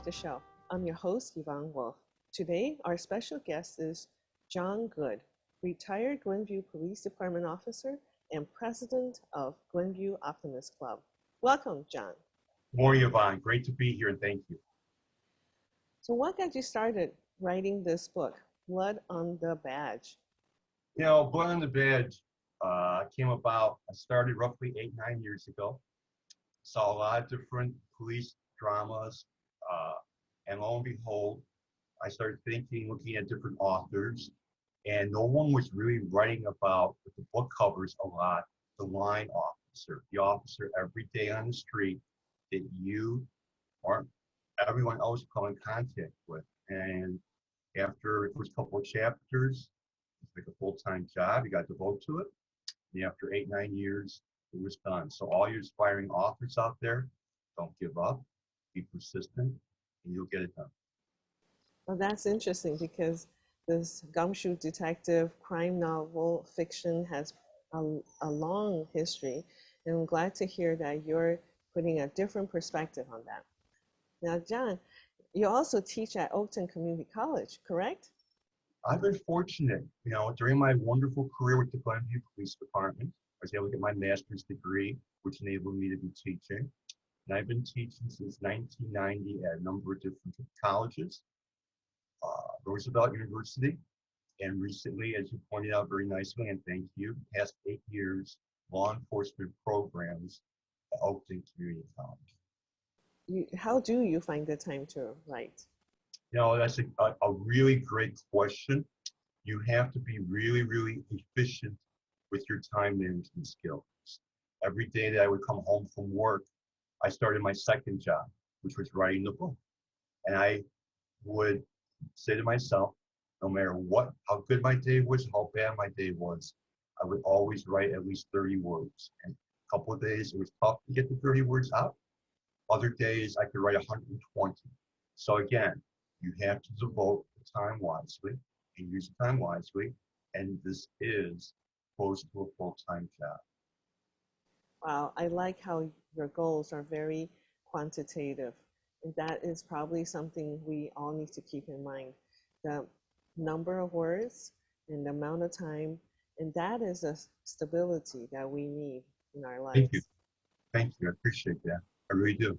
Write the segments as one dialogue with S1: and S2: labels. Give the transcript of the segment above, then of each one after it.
S1: Chapter Show. I'm your host, Yvonne Wolf. Today, our special guest is John Good, retired Glenview Police Department officer and president of Glenview Optimist Club. Welcome, John.
S2: Good morning, Yvonne. Great to be here, and thank you.
S1: So what got you started writing this book, Blood on the Badge?
S2: Blood on the Badge came about, I started roughly 8-9 years ago. Saw a lot of different police dramas, and lo and behold, I started looking at different authors, and no one was really writing about the book covers a lot, the line officer, the officer every day on the street that you or everyone else come in contact with. And after the first couple of chapters, it's like a full-time job, you got to devote to it. And after 8-9 years, it was done. So all you aspiring authors out there, don't give up, be persistent, and you'll get it done.
S1: Well, that's interesting because this gumshoe detective crime novel fiction has a long history, and I'm glad to hear that you're putting a different perspective on that. Now, John, you also teach at Oakton Community College, correct?
S2: I've been fortunate, during my wonderful career with the Glenview Police Department, I was able to get my master's degree, which enabled me to be teaching. And I've been teaching since 1990 at a number of different colleges, Roosevelt University, and recently, as you pointed out very nicely, and thank you, past 8 years, law enforcement programs at Oakton Community College.
S1: How do you find the time to write?
S2: That's a really great question. You have to be really, really efficient with your time management skills. Every day that I would come home from work, I started my second job, which was writing the book. And I would say to myself, no matter how good my day was, how bad my day was, I would always write at least 30 words. And a couple of days, it was tough to get the 30 words out. Other days, I could write 120. So again, you have to devote the time wisely and use the time wisely. And this is close to a full-time job.
S1: Wow, I like how your goals are very quantitative. And that is probably something we all need to keep in mind. The number of words and the amount of time, and that is a stability that we need in our lives.
S2: Thank you. Thank you. I appreciate that. I really do.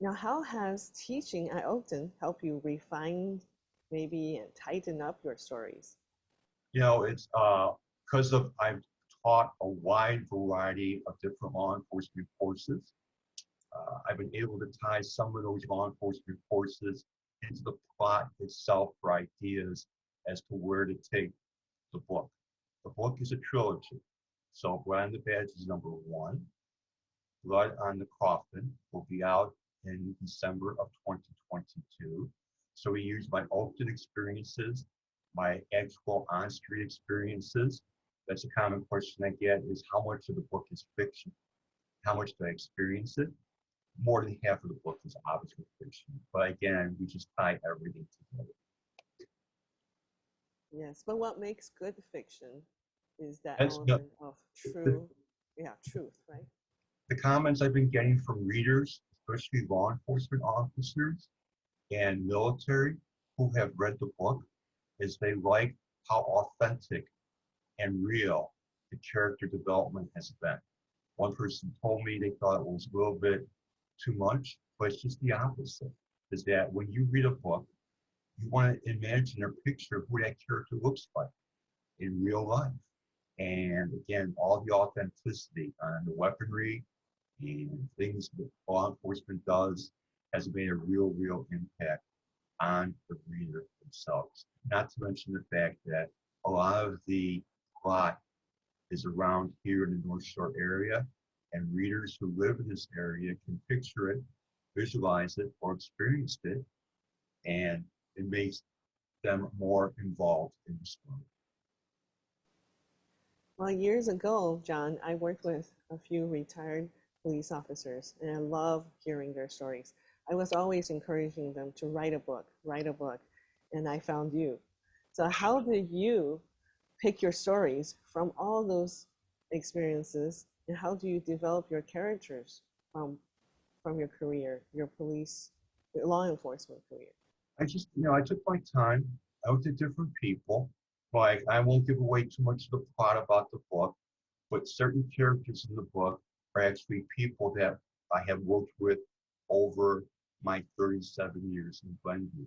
S1: Now, how has teaching at Oakton helped you refine, maybe, and tighten up your stories?
S2: It's because I've taught a wide variety of different law enforcement courses. I've been able to tie some of those law enforcement courses into the plot itself for ideas as to where to take the book. The book is a trilogy. So Blood on the Badge is number 1. Blood on the Coffin will be out in December of 2022. So we use my Oakton experiences, my actual on-street experiences. That's a common question I get is how much of the book is fiction? How much do I experience it? More than half of the book is obviously fiction. But again, we just tie everything together.
S1: Yes, but what makes good fiction is that element of truth, right?
S2: The comments I've been getting from readers, especially law enforcement officers and military who have read the book, is they like how authentic and real the character development has been. One person told me they thought it was a little bit too much, but it's just the opposite. Is that when you read a book, you want to imagine or picture who that character looks like in real life. And again, all the authenticity on the weaponry and things that law enforcement does has made a real, real impact on the reader themselves. Not to mention the fact that a lot of the plot is around here in the North Shore area, and readers who live in this area can picture it, visualize it, or experience it, and it makes them more involved in the story.
S1: Well, years ago, John, I worked with a few retired police officers, and I love hearing their stories. I was always encouraging them to write a book, and I found you. So how did you pick your stories from all those experiences, and how do you develop your characters from your career, your police law enforcement career?
S2: I just, I took my time. I looked at different people. Like, I won't give away too much of the plot about the book, but certain characters in the book are actually people that I have worked with over my 37 years in Glenview.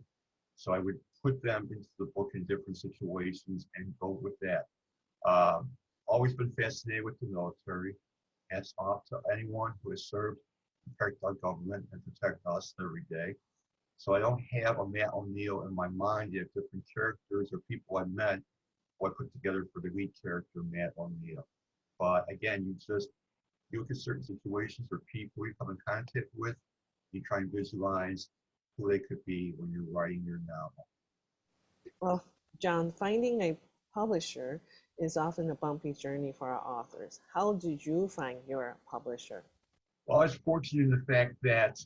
S2: So I would put them into the book in different situations and go with that. Um, Always been fascinated with the military. Hats off to anyone who has served to protect our government and protect us every day. So I don't have a Matt O'Neill in my mind yet, different characters or people I met who I put together for the lead character, Matt O'Neill. But again, you look at certain situations or people you come in contact with, you try and visualize who they could be when you're writing your novel.
S1: Well, John, finding a publisher is often a bumpy journey for our authors. How did you find your publisher?
S2: Well, I was fortunate in the fact that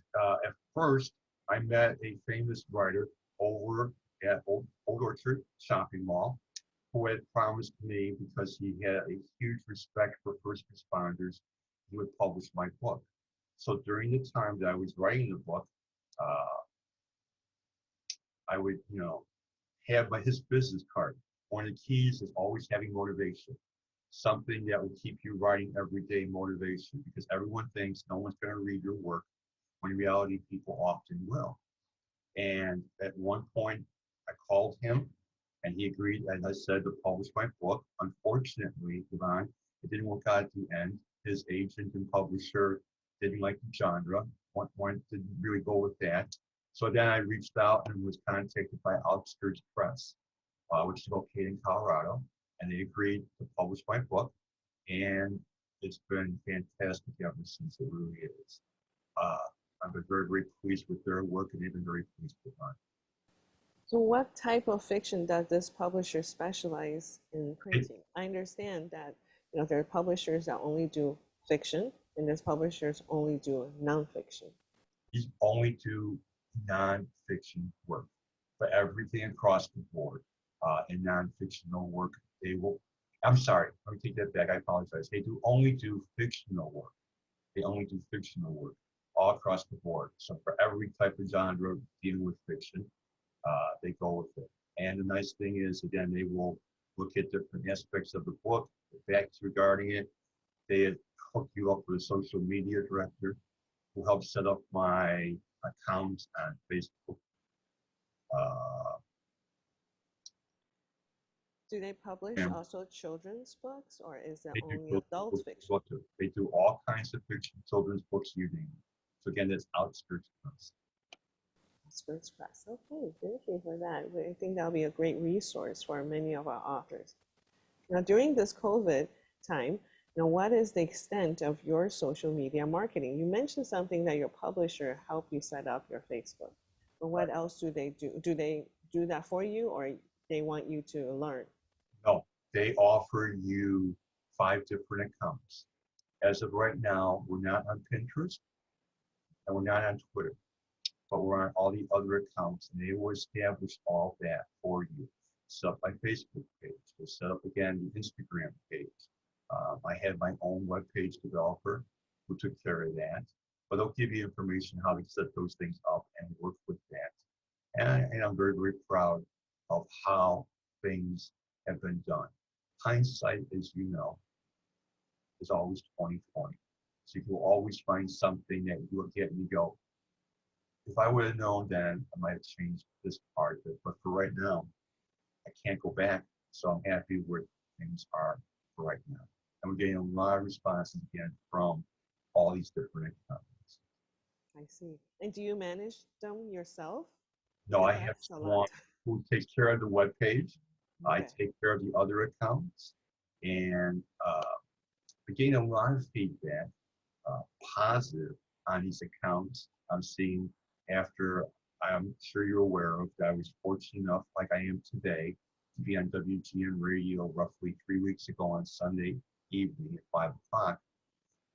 S2: at first I met a famous writer over at Old Orchard Shopping Mall who had promised me, because he had a huge respect for first responders, he would publish my book. So during the time that I was writing the book, uh, I would, have his business card. One of the keys is always having motivation, something that will keep you writing every day motivation, because everyone thinks no one's going to read your work, when in reality, people often will. And at one point, I called him and he agreed, as I said, to publish my book. Unfortunately, Yvonne, it didn't work out at the end. His agent and publisher didn't like the genre, didn't really go with that. So then I reached out and was contacted by Outskirts Press, which is located in Colorado, and they agreed to publish my book. And it's been fantastic ever since. It really is. I've been very, very pleased with their work, and they've been very pleased with mine.
S1: So what type of fiction does this publisher specialize in
S2: It,
S1: printing? I understand that there are publishers that only do fiction, and there's publishers only do nonfiction.
S2: These only do nonfiction work, but everything across the board. In nonfictional work, they will. I'm sorry, let me take that back. I apologize. They do only do fictional work. They only do fictional work all across the board. So for every type of genre dealing with fiction, they go with it. And the nice thing is, again, they will look at different aspects of the book, the facts regarding it. They hook you up with a social media director who helps set up my account on Facebook. Uh,
S1: Do they publish
S2: and
S1: also children's books, or is it
S2: they do
S1: only
S2: children's
S1: adult
S2: books as
S1: fiction?
S2: well too. They do all kinds of fiction, children's books, you name it. So again, that's Outskirts Press.
S1: Skirts Press. Okay, thank you for that. I think that'll be a great resource for many of our authors. Now, during this COVID time, what is the extent of your social media marketing? You mentioned something that your publisher helped you set up your Facebook, but
S2: Right.
S1: what else do they do? Do they do that for you, or they want you to learn?
S2: No, they offer you 5 different accounts. As of right now, we're not on Pinterest and we're not on Twitter, but we're on all the other accounts, and they will establish all that for you. Set up my Facebook page. We'll set up again the Instagram page. I have my own webpage developer who took care of that, but they'll give you information how to set those things up and work with that. And I'm very, very proud of how things have been done. Hindsight, as you know, is always 2020. So you will always find something that you look at and you go, if I would have known then, I might have changed this part of it. But for right now, I can't go back. So I'm happy where things are for right now. And we're getting a lot of responses again from all these different accounts.
S1: I see. And do you manage them yourself?
S2: No, I
S1: Because
S2: have
S1: that's a lot.
S2: someone who takes care of the web page. I
S1: Okay.
S2: take care of the other accounts. And we're getting a lot of feedback, positive on these accounts. I'm seeing after, I'm sure you're aware of, that I was fortunate enough, like I am today, to be on WGN radio roughly 3 weeks ago on Sunday evening at 5 o'clock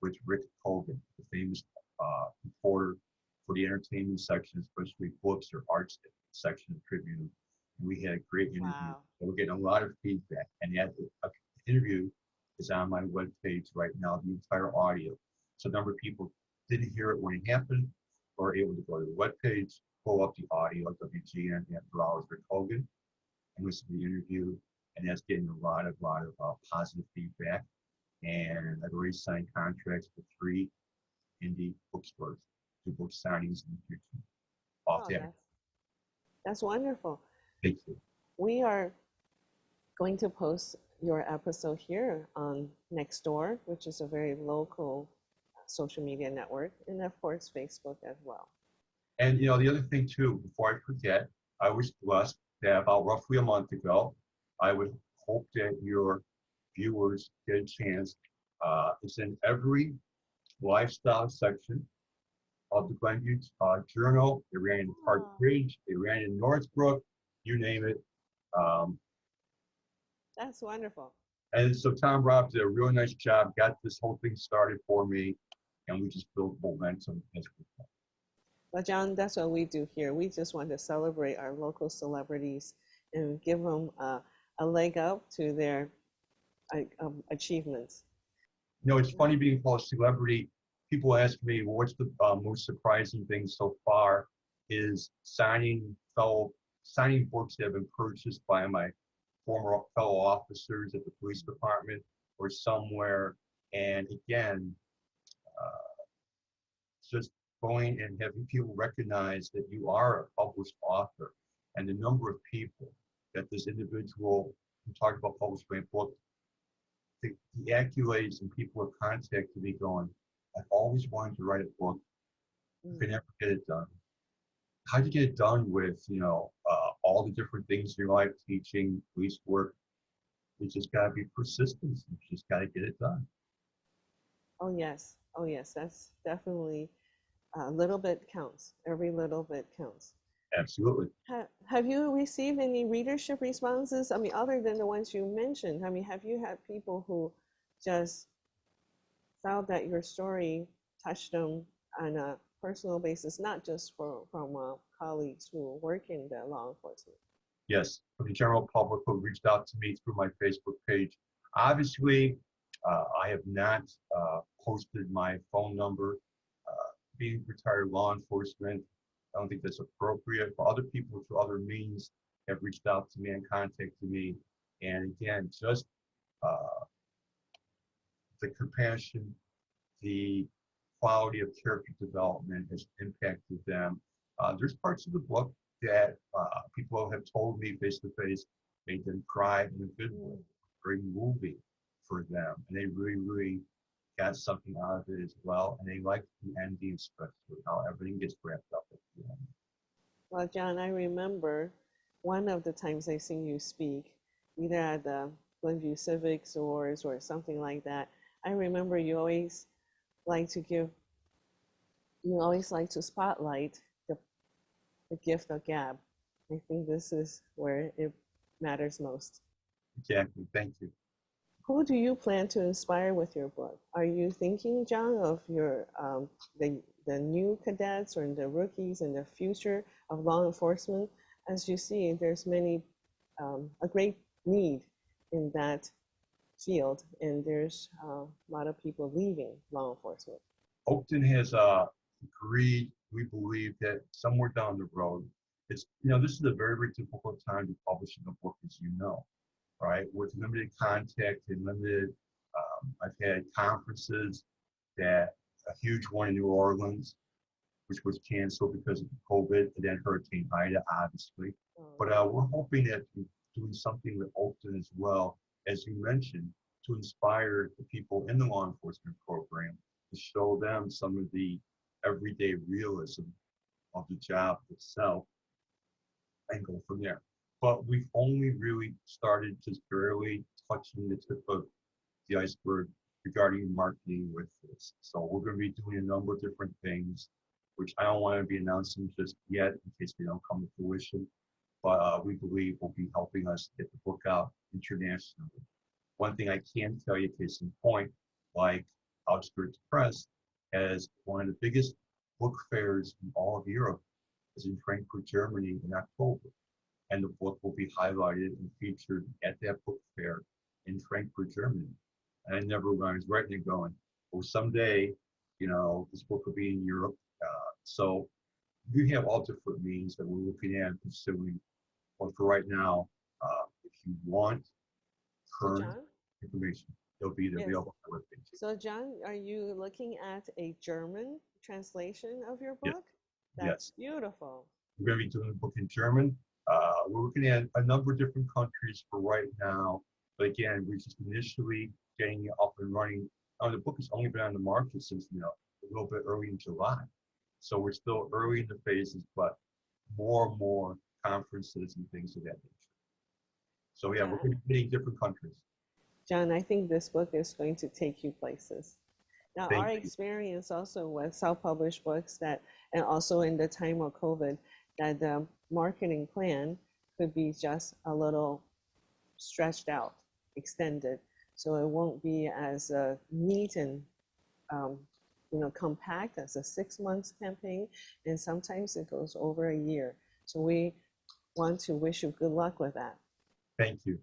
S2: with Rick Colgan, the famous reporter for the entertainment section, especially books or arts section of Tribune. And we had a great interview.
S1: Wow.
S2: So we're getting a lot of feedback. And that interview is on my webpage right now, the entire audio. So a number of people didn't hear it when it happened, or able to go to the webpage, pull up the audio at WGN After Hours with Hogan and listen to the interview, and that's getting a lot of positive feedback. And I've already signed contracts with 3 indie bookstores to book signings in the future. Off
S1: Oh,
S2: that.
S1: that's wonderful.
S2: Thank you.
S1: We are going to post your episode here on Nextdoor, which is a very local social media network, and of course, Facebook as well.
S2: And the other thing too, before I forget, I was blessed that about roughly a month ago, I would hope that your viewers get a chance. It's in every lifestyle section of the Glenview Journal. They ran in Park Ridge, they ran in Northbrook, you name it.
S1: That's wonderful.
S2: And so Tom Robb did a really nice job, got this whole thing started for me, and we just built momentum as we go.
S1: Well, John, that's what we do here. We just want to celebrate our local celebrities and give them a leg up to their achievements.
S2: It's funny being called a celebrity. People ask me, well, what's the most surprising thing so far is signing books that have been purchased by my former fellow officers at the police department or somewhere. And again, just going and having people recognize that you are a published author, and the number of people that this individual who talked about published my book, the accolades and people have contacted me going, I've always wanted to write a book, I could never get it done. How do you get it done with all the different things in your life, teaching, police work? You just got to be persistent. You just got to get it done.
S1: Oh yes, that's definitely a little bit counts. Every little bit counts.
S2: Absolutely.
S1: Have you received any readership responses? I mean, other than the ones you mentioned, I mean, have you had people who just felt that your story touched them on a personal basis, not just from colleagues who work in the law enforcement?
S2: Yes, from the general public who reached out to me through my Facebook page. Obviously, I have not posted my phone number. Being retired law enforcement, I don't think that's appropriate. But other people through other means have reached out to me and contacted me. And again, just the compassion, the quality of character development has impacted them. There's parts of the book that people have told me face to face made them cry in a good way, very moving for them. And they really, really got something out of it as well. And they like the ending, especially how everything gets wrapped up at the end.
S1: Well, John, I remember one of the times I seen you speak, either at the Glenview Civics or something like that. I remember you always like to spotlight the gift of gab. I think this is where it matters most.
S2: Exactly. Thank you.
S1: Who do you plan to inspire with your book? Are you thinking, John, of your the new cadets or the rookies and the future of law enforcement? As you see, there's a great need in that field, and there's a lot of people leaving law enforcement.
S2: Oakton has agreed, we believe, that somewhere down the road, this is a very, very difficult time to publish a book, as you know, right? With limited contact and limited, I've had conferences a huge one in New Orleans, which was canceled because of COVID, and then Hurricane Ida, obviously. But we're hoping that we're doing something with Oakton as well, as you mentioned, to inspire the people in the law enforcement program, to show them some of the everyday realism of the job itself and go from there. But we've only really started just barely touching the tip of the iceberg regarding marketing with this. So we're going to be doing a number of different things, which I don't want to be announcing just yet in case they don't come to fruition. But we believe will be helping us get the book out internationally. One thing I can tell you, case in point, like Outskirts Press, as one of the biggest book fairs in all of Europe is in Frankfurt, Germany in October. And the book will be highlighted and featured at that book fair in Frankfurt, Germany. And I was writing and going, well, someday, this book will be in Europe. So we have all different means that we're looking at and pursuing. But for right now, if you want
S1: So
S2: current
S1: John,
S2: information, they'll be there
S1: yes.
S2: available on the webpage.
S1: So John, are you looking at a German translation of your
S2: Yes,
S1: book? That's
S2: yes.
S1: beautiful.
S2: We're going to be doing the book in German. We're looking at a number of different countries for right now. But again, we're just initially getting it up and running. The book has only been on the market since, a little bit early in July. So we're still early in the phases, but more and more conferences and things of that nature. So yeah, we're going to
S1: John,
S2: be hitting different countries.
S1: John, I think this book is going to take you places. Now, our
S2: Thank you.
S1: experience also with self-published books that, and also in the time of COVID, that the marketing plan could be just a little stretched out, extended, so it won't be as neat and um, compact as a 6 months campaign, and sometimes it goes over a year. So we want to wish you good luck with that.
S2: Thank you.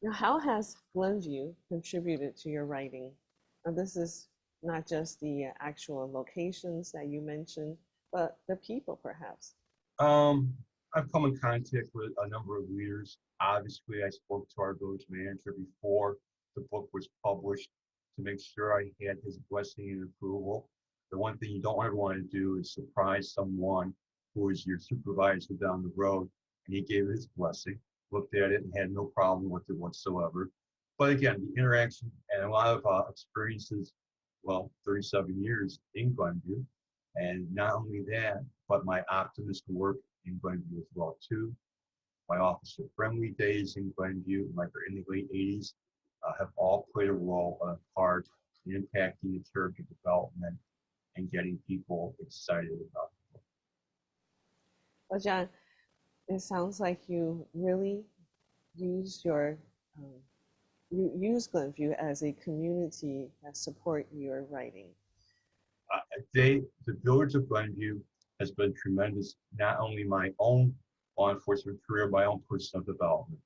S1: Now, how has Glenview contributed to your writing? Now, this is not just the actual locations that you mentioned, but the people, perhaps.
S2: Um, I've come in contact with a number of leaders. Obviously, I spoke to our village manager before the book was published to make sure I had his blessing and approval. The one thing you don't ever want to do is surprise someone who is your supervisor down the road, and he gave his blessing, looked at it, and had no problem with it whatsoever. But again, the interaction and a lot of experiences, well, 37 years in Glenview, and not only that, but my optimist work in Glenview as well too. My officer friendly days in Glenview, like in the late 80s, have all played a role, a part in impacting the character development and getting people excited about it.
S1: Well, John, it sounds like you really use your um, you use Glenview as a community that support your writing.
S2: The village of Glenview has been tremendous, not only my own law enforcement career, my own personal development.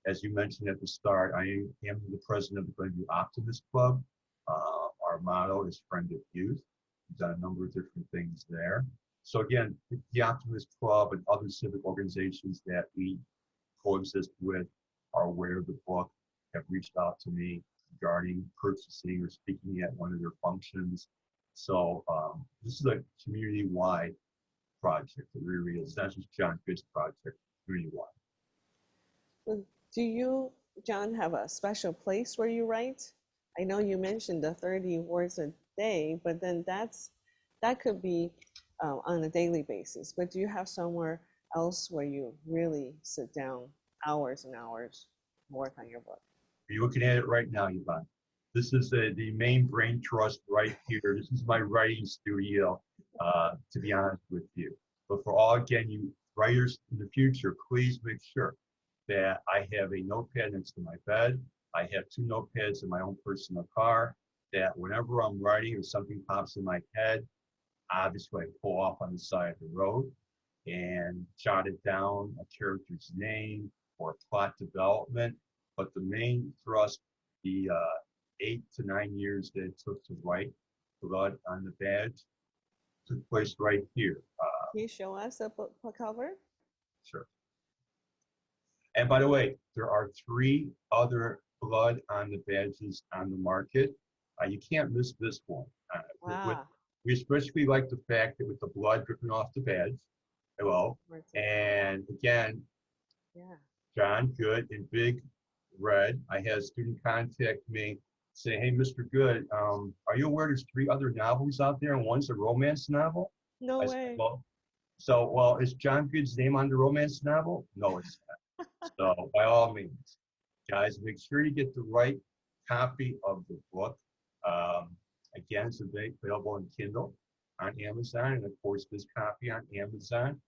S2: As you mentioned at the start, I am the president of the Glenview Optimist Club. Our motto is Friend of Youth. We've done a number of different things there. So again, the Optimist Club and other civic organizations that we coexist with are aware of the book, have reached out to me regarding purchasing or speaking at one of their functions. So this is a community-wide project. It really is. It's not just John Good's project, community-wide.
S1: Well, do you, John, have a special place where you write? I know you mentioned the 30 words a day, but then that could be on a daily basis. But do you have somewhere else where you really sit down hours and hours and work on your book?
S2: Are you looking at it right now, Yvonne? This is the main brain trust right here. This is my writing studio, to be honest with you. But for all, again, you writers in the future, please make sure that I have a notepad next to my bed. I have 2 notepads in my own personal car, that whenever I'm writing or something pops in my head, obviously I pull off on the side of the road and jot it down, a character's name or plot development. But the main thrust, the 8 to 9 years that it took to write Blood on the Badge, took place right here.
S1: Can you show us a book cover?
S2: Sure. And by the way, there are 3 other Blood on the Badges on the market. You can't miss this one.
S1: Wow.
S2: We especially like the fact that with the blood dripping off the badge, hello, and again,
S1: Yeah.
S2: John Good in big red. I had a student contact me say, "Hey, Mr. Good, are you aware there's 3 other novels out there and one's a romance novel?"
S1: No
S2: I said,
S1: way.
S2: well, is John Good's name on the romance novel? No, it's not. So by all means, guys, make sure you get the right copy of the book. Again, it's available on Kindle, on Amazon, and of course, this copy on Amazon.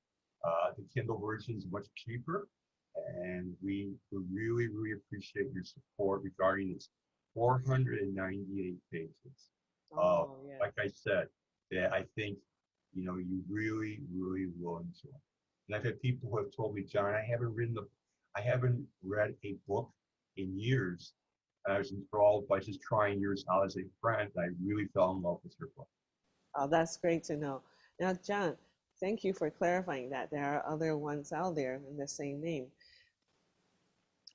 S2: The Kindle version is much cheaper, and we really, really appreciate your support regarding this 498 pages.
S1: Oh, yeah.
S2: Like I said, that I think you really, really will enjoy. And I've had people who have told me, John, I haven't read a book in years. I was enthralled by just trying yours out as a friend. I really fell in love with your book.
S1: Oh, that's great to know. Now, John, Thank you for clarifying that. There are other ones out there in the same name.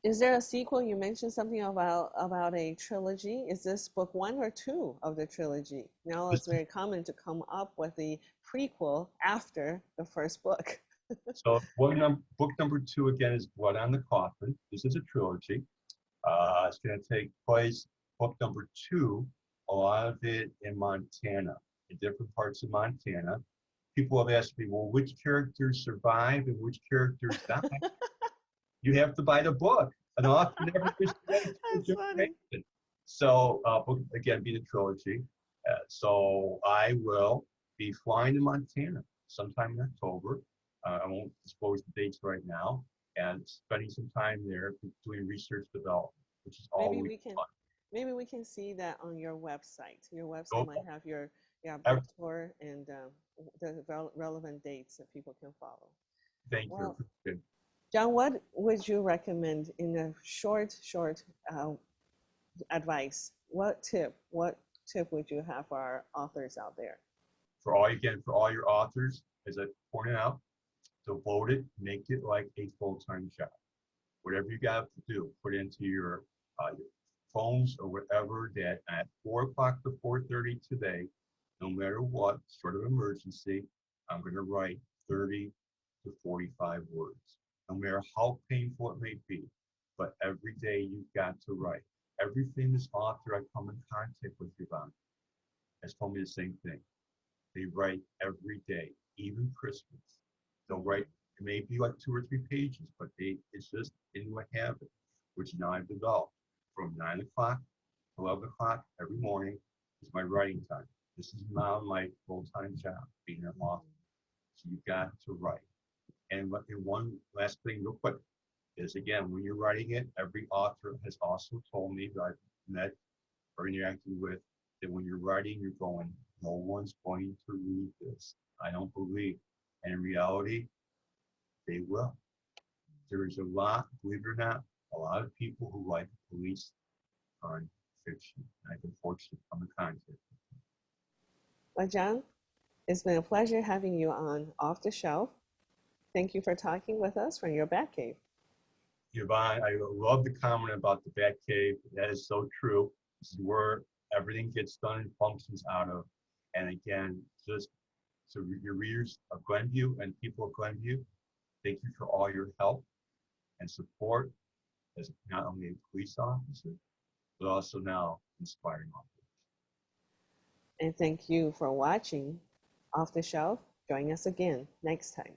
S1: Is there a sequel? You mentioned something about a trilogy. Is this book 1 or 2 of the trilogy? Now it's very common to come up with the prequel after the first book.
S2: So book number 2 again is Blood on the Coffin. This is a trilogy. It's going to take place, book number 2, a lot of it in Montana, in different parts of Montana. People have asked me, well, which characters survive and which characters die? You have to buy the book. An author never just
S1: That's funny.
S2: So, book again, be the trilogy. So I will be flying to Montana sometime in October. I won't disclose the dates right now, and spending some time there doing research development, which is always fun.
S1: Maybe we can see that on your website. Your website
S2: Go
S1: might have your book
S2: ev-
S1: tour and the relevant dates that people can follow.
S2: Thank
S1: Well,
S2: you.
S1: John, what would you recommend in a short advice? What tip would you have for our authors out there?
S2: For all your authors, as I pointed out, devote it, make it like a full-time job. Whatever you got to do, put into your phones or whatever, that at 4 o'clock to 4:30 today, no matter what sort of emergency, I'm going to write 30 to 45 words, no matter how painful it may be. But every day you've got to write. Every famous author I come in contact with, Yvonne, has told me the same thing. They write every day, even Christmas. They'll write, it may be like 2 or 3 pages, but it's just in my habit, which now I've developed. From 9 o'clock to 11 o'clock every morning is my writing time. This is now my full-time job, being an author. So you've got to write. And one last thing real quick is, again, when you're writing it, every author has also told me that I've met or interacted with, that when you're writing, you're going, no one's going to read this. I don't believe. And in reality, they will. There is a lot, believe it or not, a lot of people who like police crime fiction. I've been fortunate to come in contact with them.
S1: Well, John, it's been a pleasure having you on Off the Shelf. Thank you for talking with us from your Batcave.
S2: Yvonne, I love the comment about the Batcave. That is so true. This is where everything gets done and functions out of. And again, just so your readers of Glenview and people of Glenview, thank you for all your help and support as not only a police officer, but also now inspiring authors.
S1: And thank you for watching Off the Shelf. Join us again next time.